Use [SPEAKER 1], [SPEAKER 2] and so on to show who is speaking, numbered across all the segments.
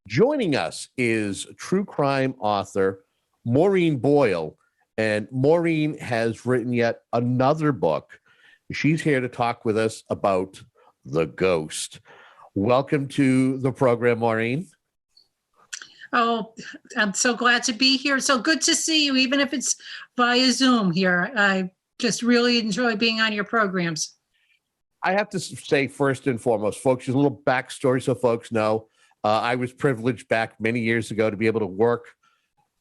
[SPEAKER 1] Joining us is true crime author Maureen Boyle, and Maureen has written yet another book. She's here to talk with us about The Ghost. Welcome to the program, Maureen.
[SPEAKER 2] Oh, I'm so glad to be here. So good to see you, even if it's via Zoom here. I just really enjoy being on your programs.
[SPEAKER 1] I have to say, first and foremost, folks, just a little backstory so folks know. I was privileged back many years ago to be able to work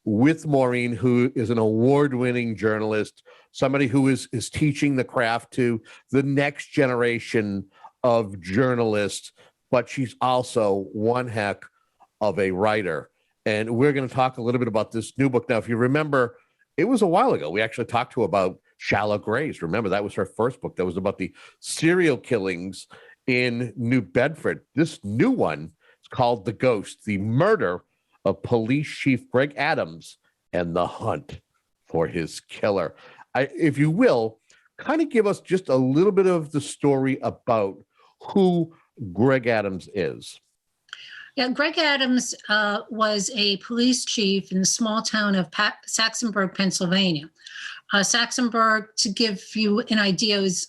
[SPEAKER 1] with Maureen, who is an award-winning journalist, somebody who is teaching the craft to the next generation of journalists, but she's also one heck of a writer. And we're going to talk a little bit about this new book. Now, if you remember, it was a while ago. We actually talked to her about Shallow Graves. Remember, that was her first book. That was about the serial killings in New Bedford. This new one is called The Ghost, the murder of Police Chief Greg Adams and the hunt for his killer. If you will, kind of give us just a little bit of the story about who Greg Adams is.
[SPEAKER 2] Yeah, Greg Adams was a police chief in the small town of Saxonburg, Pennsylvania. Saxonburg, to give you an idea, is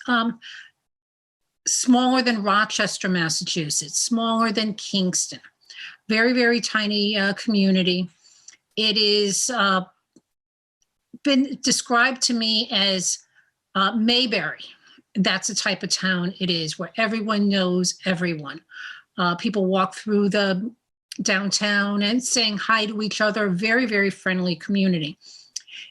[SPEAKER 2] smaller than Rochester, Massachusetts, smaller than Kingston. Very, very tiny community. It is been described to me as Mayberry. That's the type of town it is, where everyone knows everyone. People walk through the downtown and saying hi to each other. Very, very friendly community.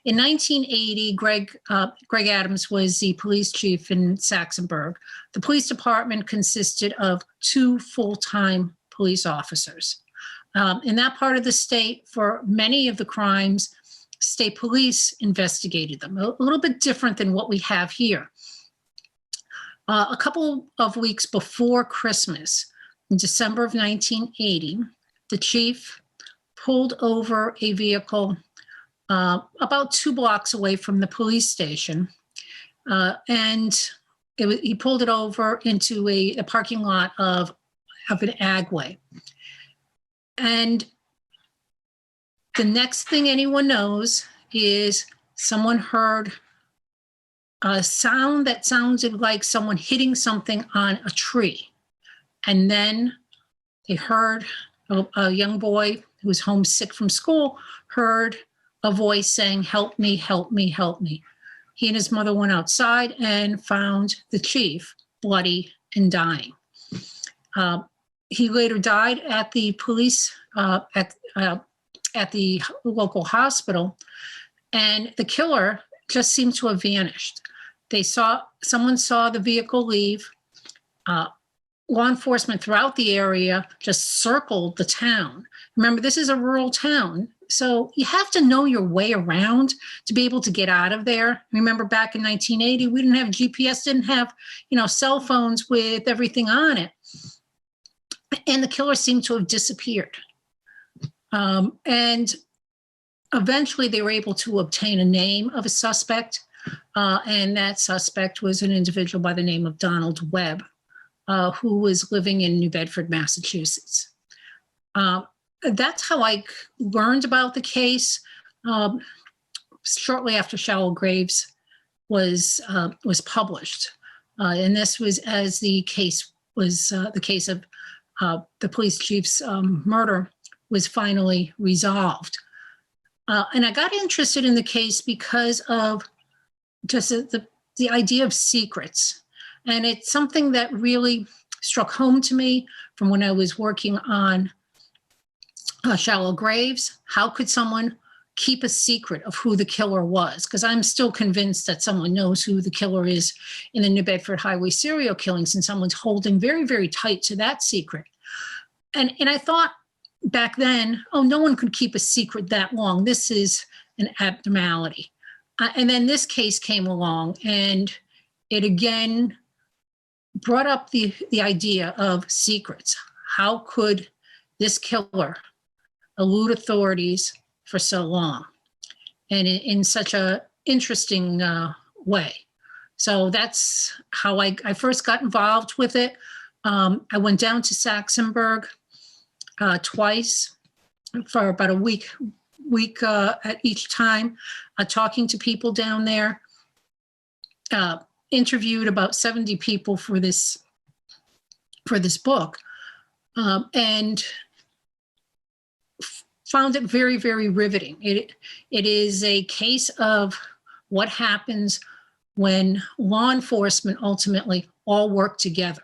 [SPEAKER 2] In 1980, Greg Adams was the police chief in Saxonburg. The police department consisted of 2 full-time police officers. In that part of the state, for many of the crimes, state police investigated them. A little bit different than what we have here. A couple of weeks before Christmas, in December of 1980, the chief pulled over a vehicle about 2 blocks away from the police station, and he pulled it over into a parking lot of an agway. And the next thing anyone knows is someone heard a sound that sounded like someone hitting something on a tree. And then they heard a young boy who was homesick from school, heard a voice saying, "Help me, help me, help me." He and his mother went outside and found the chief bloody and dying. He later died at the police, at the local hospital, and the killer just seemed to have vanished. Someone saw the vehicle leave. Law enforcement throughout the area just circled the town. Remember, this is a rural town, so you have to know your way around to be able to get out of there. Remember, back in 1980, we didn't have GPS, didn't have, cell phones with everything on it. And the killer seemed to have disappeared. And eventually they were able to obtain a name of a suspect, and that suspect was an individual by the name of Donald Webb, who was living in New Bedford, Massachusetts. That's how I learned about the case. Shortly after Shallow Graves was published, and this was as the case of the police chief's murder was finally resolved. And I got interested in the case because of just the idea of secrets. And it's something that really struck home to me from when I was working on Shallow Graves. How could someone keep a secret of who the killer was? Because I'm still convinced that someone knows who the killer is in the New Bedford highway serial killings, and someone's holding very, very tight to that secret. And I thought back then, oh, no one could keep a secret that long. This is an abnormality. And then this case came along, and it again brought up the idea of secrets. How could this killer elude authorities for so long and in such a interesting way? So that's how I first got involved with it. I went down to Saxonburg twice for about a week at each time, talking to people down there. Interviewed about 70 people for this book, and found it very, very riveting. It is a case of what happens when law enforcement ultimately all work together,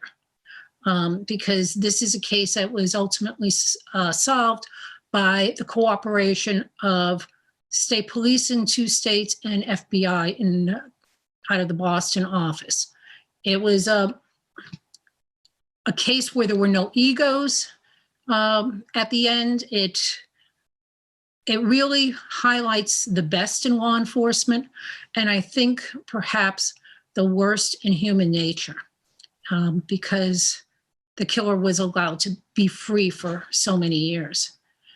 [SPEAKER 2] because this is a case that was ultimately solved by the cooperation of state police in 2 states and FBI out of the Boston office. It was a case where there were no egos at the end. It really highlights the best in law enforcement, and I think perhaps the worst in human nature, because the killer was allowed to be free for so many years.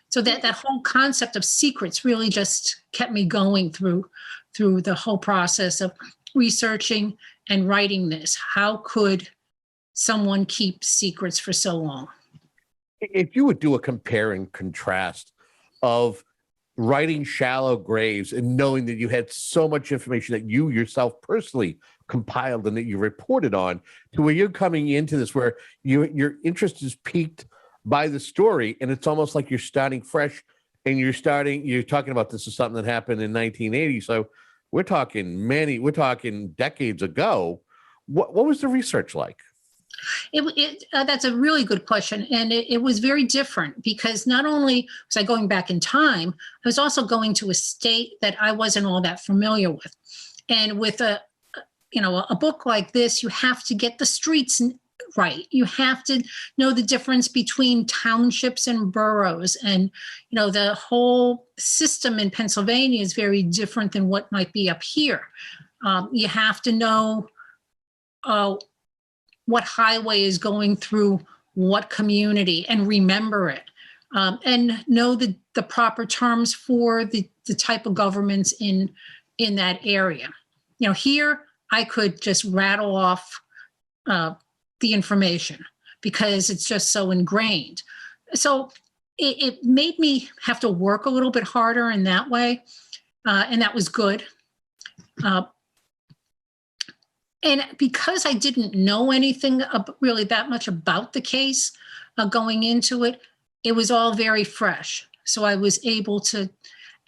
[SPEAKER 2] So that whole concept of secrets really just kept me going through the whole process of researching and writing this. How could someone keep secrets for so long?
[SPEAKER 1] If you would do a compare and contrast of writing Shallow Graves and knowing that you had so much information that you yourself personally compiled and that you reported on, to where you're coming into this, where your interest is piqued by the story, and it's almost like you're starting fresh, and you're talking about this is something that happened in 1980. So we're talking decades ago. What was the research like?
[SPEAKER 2] That's a really good question. And it was very different, because not only was I going back in time, I was also going to a state that I wasn't all that familiar with. And with a book like this, you have to get the streets right. You have to know the difference between townships and boroughs. And, the whole system in Pennsylvania is very different than what might be up here. You have to know what highway is going through what community and remember it, and know the proper terms for the type of governments in that area. Here I could just rattle off the information because it's just so ingrained. So it made me have to work a little bit harder in that way, and that was good. And because I didn't know anything really that much about the case going into it, it was all very fresh. So I was able to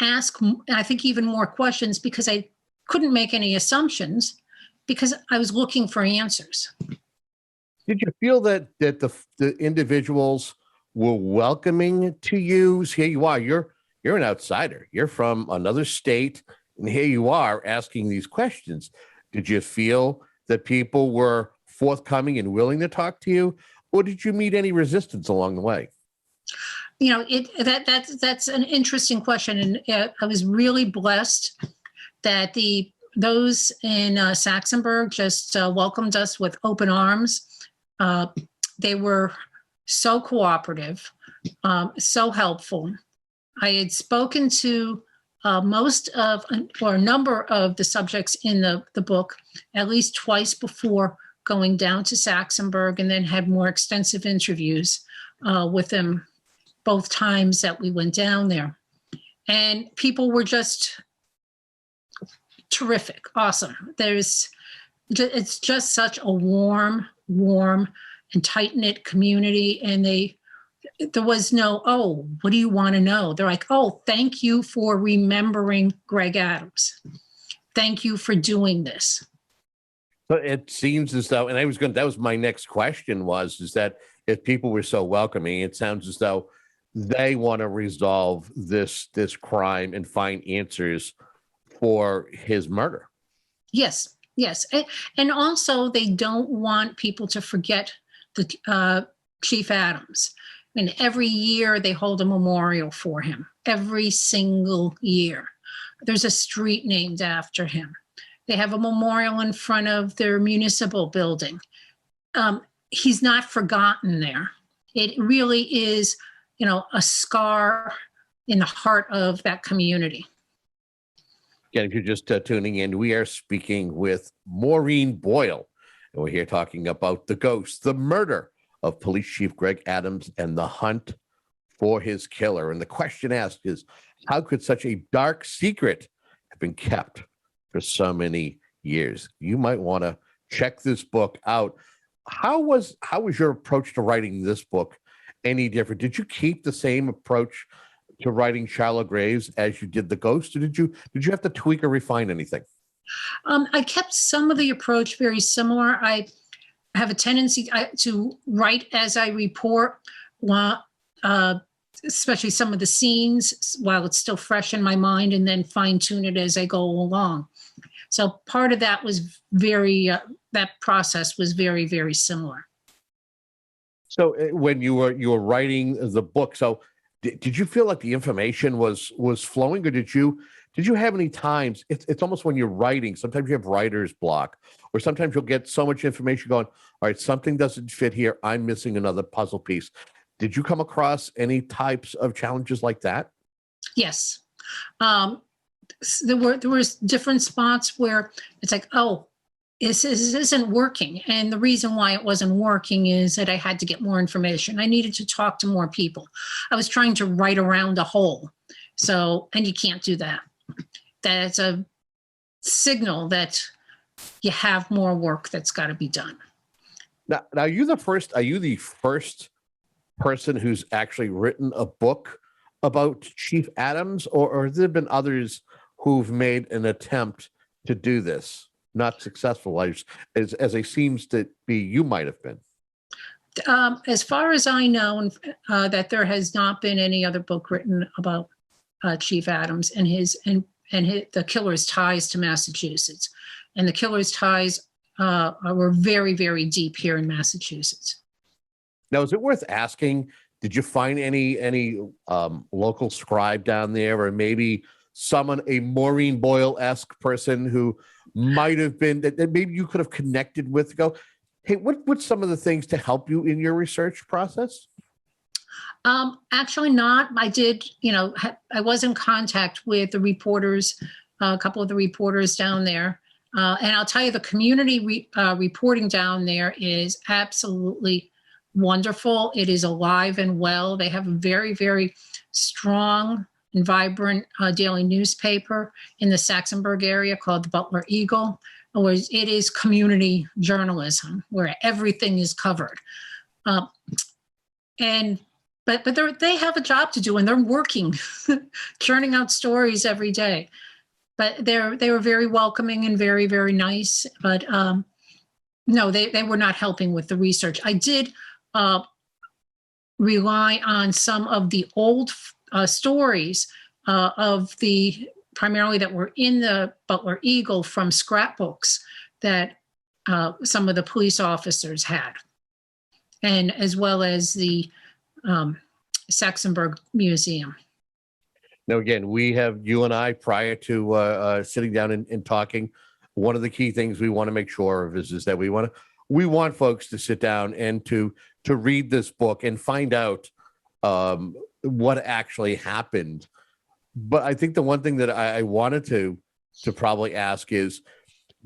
[SPEAKER 2] ask, I think, even more questions, because I couldn't make any assumptions, because I was looking for answers.
[SPEAKER 1] Did you feel that the individuals were welcoming to you? Here you are, you're an outsider. You're from another state, and here you are asking these questions. Did you feel that people were forthcoming and willing to talk to you, or did you meet any resistance along the way?
[SPEAKER 2] That's an interesting question, and I was really blessed that those in Saxonburg just welcomed us with open arms. They were so cooperative, so helpful. I had spoken to a number of the subjects in the book at least twice before going down to Saxonburg, and then had more extensive interviews with them both times that we went down there. And people were just terrific, awesome. It's just such a warm and tight-knit community, and there was no, oh, what do you want to know? They're like, oh, thank you for remembering Greg Adams. Thank you for doing this.
[SPEAKER 1] But it seems as though, and that was my next question is that if people were so welcoming, it sounds as though they want to resolve this crime and find answers for his murder.
[SPEAKER 2] Yes. And also they don't want people to forget the Chief Adams. I mean, every year they hold a memorial for him, every single year. There's a street named after him. They have a memorial in front of their municipal building. He's not forgotten there. It really is, a scar in the heart of that community.
[SPEAKER 1] Again, if you're just tuning in, we are speaking with Maureen Boyle, and we're here talking about the ghost, the murder of Police Chief Greg Adams, and the hunt for his killer. And the question asked is, how could such a dark secret have been kept for so many years? You might want to check this book out. How was your approach to writing this book any different? Did you keep the same approach to writing Charlotte Graves as you did The Ghost, or did you have to tweak or refine anything?
[SPEAKER 2] I kept some of the approach very similar. I have a tendency to write as I report, especially some of the scenes while it's still fresh in my mind, and then fine tune it as I go along. So part of that was that process was very, very similar.
[SPEAKER 1] So when you were writing the book, so did you feel like the information was flowing, or did you have any times? It's almost when you're writing, sometimes you have writer's block, or sometimes you'll get so much information going, all right, something doesn't fit here, I'm missing another puzzle piece. Did you come across any types of challenges like that?
[SPEAKER 2] Yes. There was different spots where it's like, oh, this isn't working. And the reason why it wasn't working is that I had to get more information. I needed to talk to more people. I was trying to write around a hole. So, and you can't do that. That's a signal that you have more work that's got to be done.
[SPEAKER 1] Now, are you the first person who's actually written a book about Chief Adams, or have there been others who've made an attempt to do this? Not successful, as it seems to be you might have been.
[SPEAKER 2] As far as I know, that there has not been any other book written about Chief Adams and the killer's ties to Massachusetts. And the killer's ties were very, very deep here in Massachusetts.
[SPEAKER 1] Now, is it worth asking, did you find any local scribe down there, or maybe a Maureen Boyle-esque person who might have been that maybe you could have connected with? Go, hey, what's some of the things to help you in your research process?
[SPEAKER 2] Actually not. I did, I was in contact with the reporters, a couple of the reporters down there. And I'll tell you, the community reporting down there is absolutely wonderful. It is alive and well. They have a very, very strong and vibrant daily newspaper in the Saxonburg area called the Butler Eagle, where it is community journalism where everything is covered. But they have a job to do, and they're working, churning out stories every day. But they were very welcoming and very, very nice. But no, they were not helping with the research. I did rely on some of the old stories primarily that were in the Butler Eagle from scrapbooks that some of the police officers had, and as well as the Saxonburg Museum.
[SPEAKER 1] Now, again, you and I, prior to sitting down and talking, one of the key things we want to make sure of is that we want folks to sit down and to read this book and find out what actually happened. But I think the one thing that I wanted to probably ask is,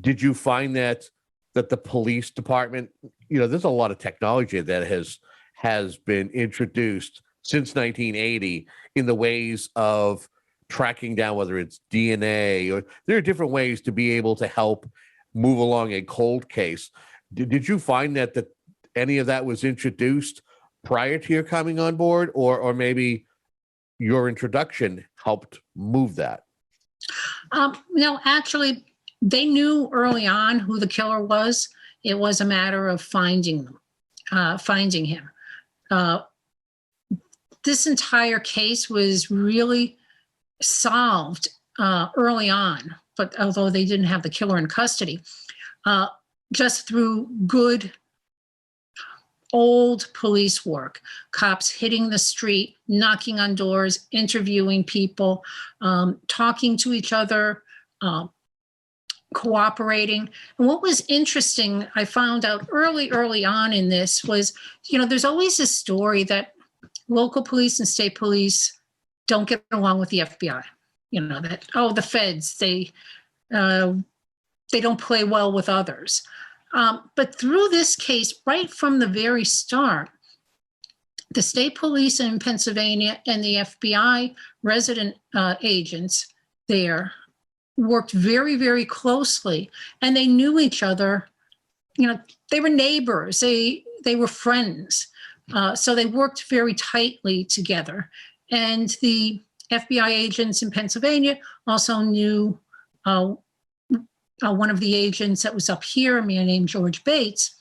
[SPEAKER 1] did you find that the police department, there's a lot of technology that has been introduced since 1980 in the ways of tracking down whether it's DNA, or there are different ways to be able to help move along a cold case. Did you find that any of that was introduced prior to your coming on board, or maybe your introduction helped move that?
[SPEAKER 2] No, actually, they knew early on who the killer was. It was a matter of finding him. This entire case was really solved early on, but although they didn't have the killer in custody, just through good old police work, cops hitting the street, knocking on doors, interviewing people, talking to each other, cooperating. And what was interesting, I found out early on in this was, there's always a story that local police and state police don't get along with the FBI. The feds, they don't play well with others. But through this case, right from the very start, the state police in Pennsylvania and the FBI resident agents there worked very, very closely, and they knew each other. You know, they were neighbors. They were friends. So they worked very tightly together. And the FBI agents in Pennsylvania also knew one of the agents that was up here, a man named George Bates,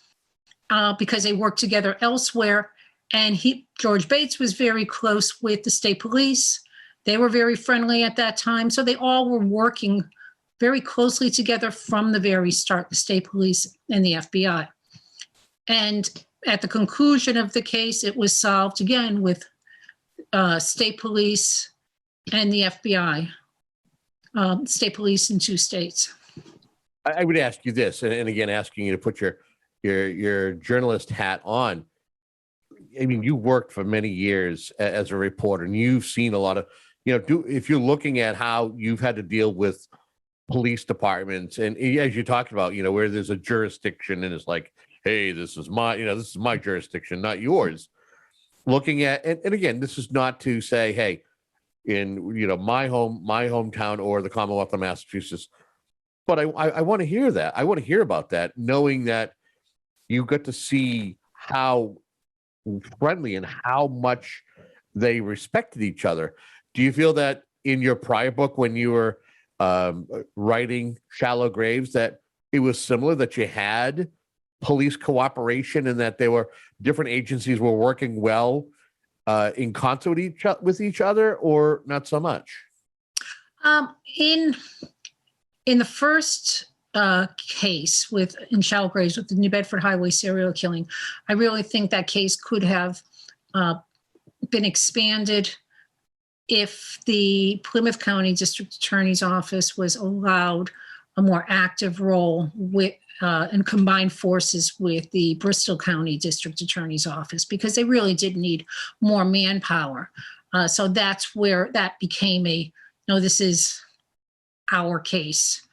[SPEAKER 2] because they worked together elsewhere. And George Bates was very close with the state police. They were very friendly at that time. So they all were working very closely together from the very start, the state police and the FBI. And at the conclusion of the case, it was solved again with state police and the FBI, state police in 2 states.
[SPEAKER 1] I would ask you this, and again, asking you to put your journalist hat on. I mean, you worked for many years as a reporter, and you've seen a lot of, if you're looking at how you've had to deal with police departments, and as you talked about, where there's a jurisdiction and it's like, hey, this is my jurisdiction, not yours. Looking at, and again, this is not to say, hey, in my hometown or the Commonwealth of Massachusetts, but I want to hear that. I want to hear about that, knowing that you got to see how friendly and how much they respected each other. Do you feel that in your prior book, when you were writing Shallow Graves, that it was similar, that you had police cooperation and that different agencies were working well in concert with each other, or not so much?
[SPEAKER 2] In the first case in Shallow Graves with the New Bedford Highway serial killing, I really think that case could have been expanded if the Plymouth County District Attorney's Office was allowed a more active role with and combined forces with the Bristol County District Attorney's Office, because they really did need more manpower. So that's where that became this is our case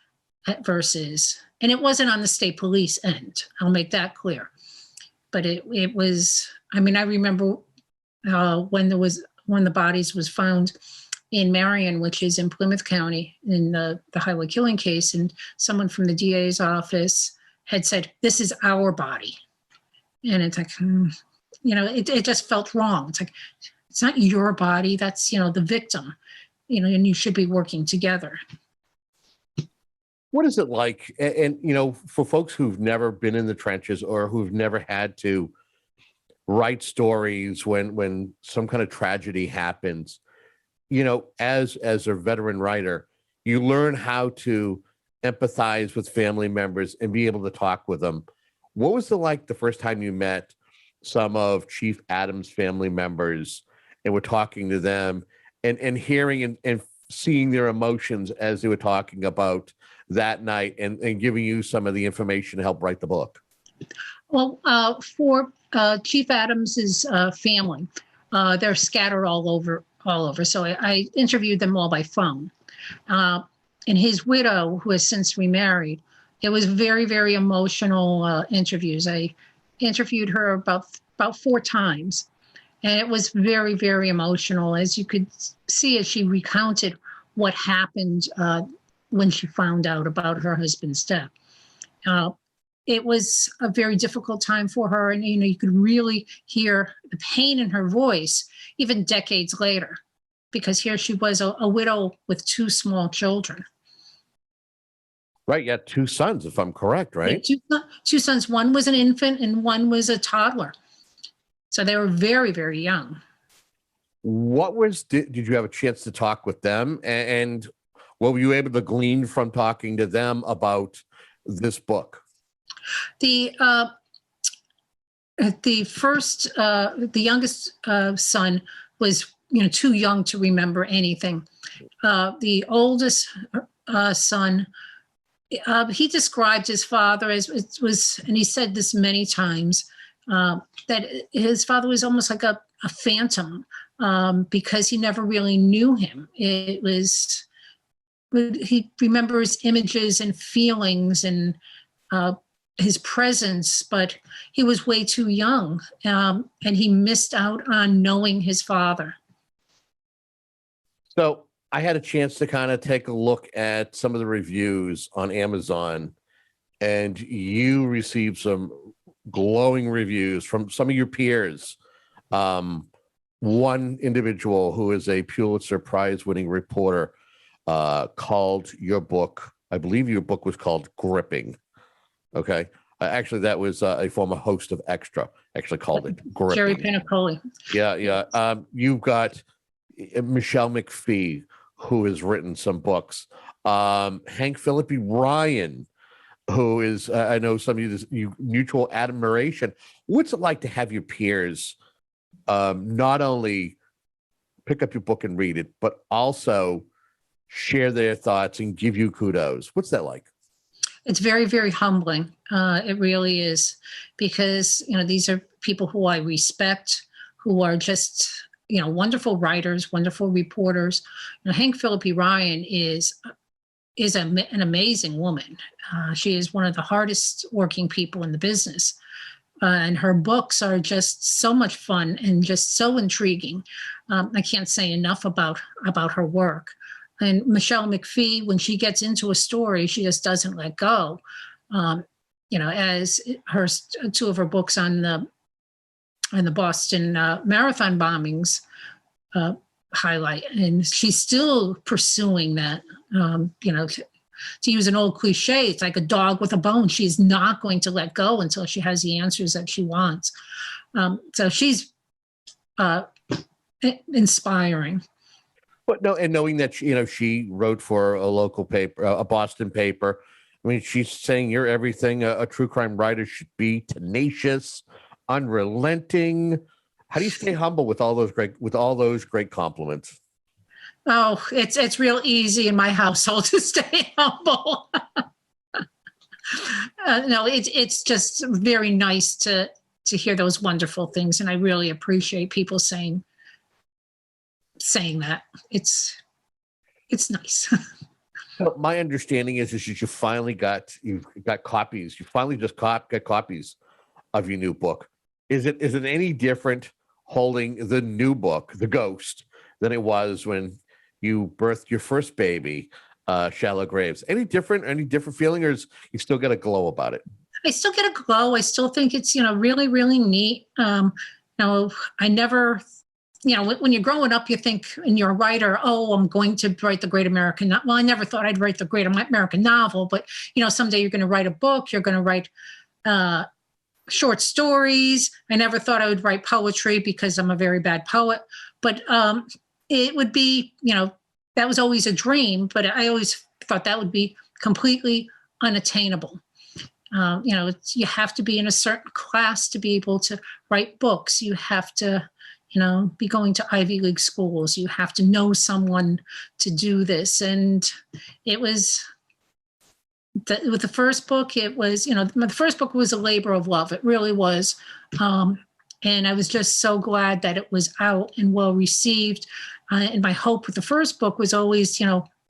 [SPEAKER 2] versus, and it wasn't on the state police end. I'll make that clear. But it was, I remember when the bodies was found in Marion, which is in Plymouth County, in the highway killing case, and someone from the DA's office had said, "This is our body," and it's like, it just felt wrong. It's like, it's not your body. That's the victim, and you should be working together.
[SPEAKER 1] What is it like? And for folks who've never been in the trenches or who've never had to write stories when some kind of tragedy happens, as a veteran writer, you learn how to empathize with family members and be able to talk with them. What was it like the first time you met some of Chief Adams' family members and were talking to them and hearing and seeing their emotions as they were talking about that night and giving you some of the information to help write the book?
[SPEAKER 2] Well, for Chief Adams's family, they're scattered all over. So I interviewed them all by phone. And his widow, who has since remarried, it was very, very emotional interviews. I interviewed her about 4 times, and it was very, very emotional, as you could see as she recounted what happened when she found out about her husband's death. It was a very difficult time for her, and you could really hear the pain in her voice even decades later, because here she was a widow with 2 small children.
[SPEAKER 1] Right, yeah, 2 sons, if I'm correct, right?
[SPEAKER 2] Yeah, 2 sons. One was an infant and one was a toddler. So they were very, very young.
[SPEAKER 1] Did you have a chance to talk with them? And what were you able to glean from talking to them about this book?
[SPEAKER 2] The youngest son was, too young to remember anything. The oldest son, he described his father as it was, and he said this many times, that his father was almost like a phantom, because he never really knew him. He remembers images and feelings and his presence, but he was way too young, and he missed out on knowing his father.
[SPEAKER 1] So I had a chance to kind of take a look at some of the reviews on Amazon, and you received some glowing reviews from some of your peers. One individual who is a Pulitzer Prize-winning reporter called your book, I believe your book was called Gripping. Okay. Actually, that was a former host of Extra, actually called it
[SPEAKER 2] Jerry
[SPEAKER 1] Gripping.
[SPEAKER 2] Pinacoli.
[SPEAKER 1] Yeah, yeah. You've got Michelle McPhee, who has written some books. Hank Phillippe Ryan, who is, I know some of you mutual admiration. What's it like to have your peers not only pick up your book and read it, but also share their thoughts and give you kudos? What's that like?
[SPEAKER 2] It's very, very humbling. It really is, because, these are people who I respect, who are just, wonderful writers, wonderful reporters. Hank Phillippe Ryan is an amazing woman. She is one of the hardest working people in the business. And her books are just so much fun and just so intriguing. I can't say enough about her work. And Michelle McPhee, when she gets into a story, she just doesn't let go. As her two of her books on the Boston marathon bombings highlight, and she's still pursuing that. To use an old cliche, it's like a dog with a bone. She's not going to let go until she has the answers that she wants. So she's inspiring.
[SPEAKER 1] But no, and knowing that she wrote for a local paper, a Boston paper. I mean, she's saying you're everything a true crime writer should be: tenacious, unrelenting. How do you stay humble with all those great compliments?
[SPEAKER 2] Oh, it's real easy in my household to stay humble. No, it's just very nice to hear those wonderful things, and I really appreciate people saying that. It's nice.
[SPEAKER 1] So my understanding is that you've got copies. You finally just got copies of your new book. Is it any different holding the new book, The Ghost, than it was when you birthed your first baby, Shallow Graves? Any different feeling, or is you still get a glow about it?
[SPEAKER 2] I still get a glow. I still think it's, really, really neat. I never, when you're growing up, you think, and you're a writer, oh, I'm going to write the great American. Well, I never thought I'd write the great American novel, but, someday you're going to write a book, you're going to write short stories. I never thought I would write poetry because I'm a very bad poet, but it would be, that was always a dream, but I always thought that would be completely unattainable. You have to be in a certain class to be able to write books. You have to, be going to Ivy League schools. You have to know someone to do this. And it was, with the first book, it was, the first book was a labor of love. It really was. And I was just so glad that it was out and well received. And my hope with the first book was always,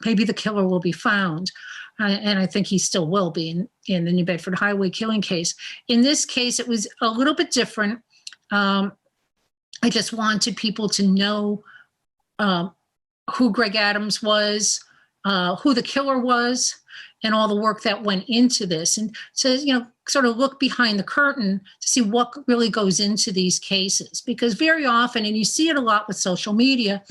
[SPEAKER 2] maybe the killer will be found. And I think he still will be in the New Bedford Highway killing case. In this case, it was a little bit different. I just wanted people to know who Greg Adams was, who the killer was, and all the work that went into this. And to, sort of look behind the curtain to see what really goes into these cases. Because very often, and you see it a lot with social media,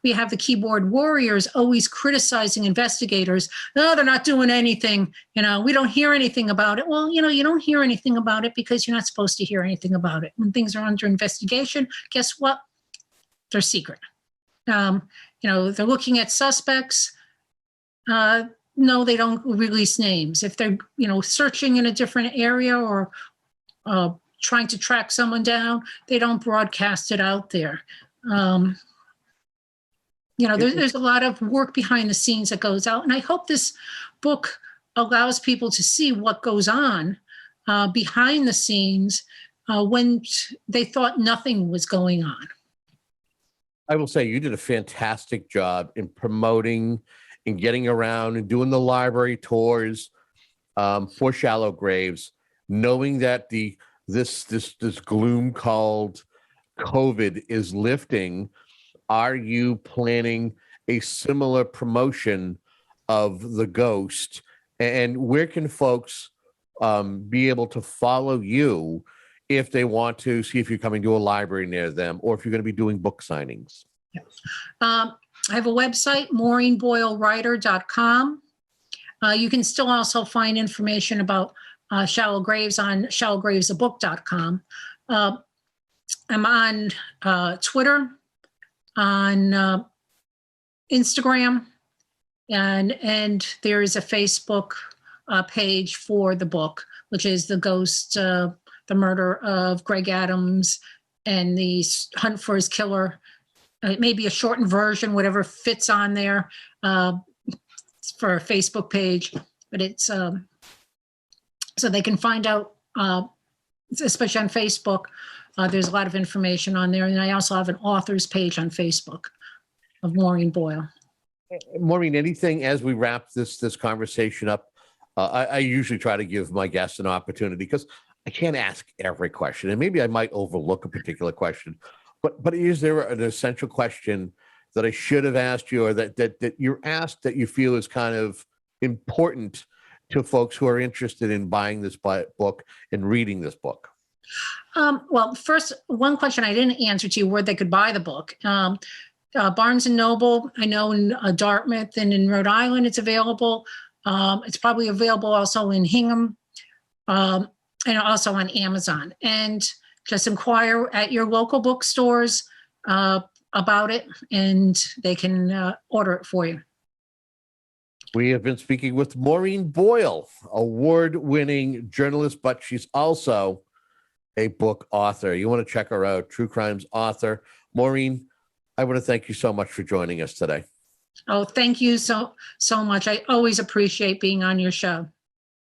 [SPEAKER 2] we have the keyboard warriors always criticizing investigators. No, they're not doing anything. We don't hear anything about it. Well, you don't hear anything about it because you're not supposed to hear anything about it. When things are under investigation, guess what? They're secret. They're looking at suspects. No, they don't release names. If they're, searching in a different area or trying to track someone down, they don't broadcast it out there. There's a lot of work behind the scenes that goes out. And I hope this book allows people to see what goes on behind the scenes when they thought nothing was going on.
[SPEAKER 1] I will say you did a fantastic job in promoting and getting around and doing the library tours for Shallow Graves. knowing that this gloom called COVID is lifting, are you planning a similar promotion of The Ghost? And where can folks be able to follow you if they want to see if you're coming to a library near them, or if you're going to be doing book signings?
[SPEAKER 2] I have a website, maureenboylewriter.com. You can still also find information about Shallow Graves on shallowgravesabook.com. I'm on Twitter, on Instagram, and there is a Facebook page for the book, which is The Ghost, the murder of Greg Adams and the hunt for his killer. It may be a shortened version, whatever fits on there for a Facebook page, but it's so they can find out, especially on Facebook. There's a lot of information on there. And I also have an author's page on Facebook of Maureen Boyle.
[SPEAKER 1] Maureen, anything as we wrap this conversation up? I usually try to give my guests an opportunity because I can't ask every question, and maybe I might overlook a particular question. But is there an essential question that I should have asked you, or that you're asked that you feel is kind of important to folks who are interested in buying this book and reading this book?
[SPEAKER 2] Well, first, one question I didn't answer to you, where they could buy the book. Barnes & Noble, I know in Dartmouth and in Rhode Island it's available. It's probably available also in Hingham, and also on Amazon. And just inquire at your local bookstores about it, and they can order it for you.
[SPEAKER 1] We have been speaking with Maureen Boyle, award-winning journalist, but she's also a book author. You want to check her out, true crimes author. Maureen, I want to thank you so much for joining us today.
[SPEAKER 2] Oh, thank you so much. I always appreciate being on your show.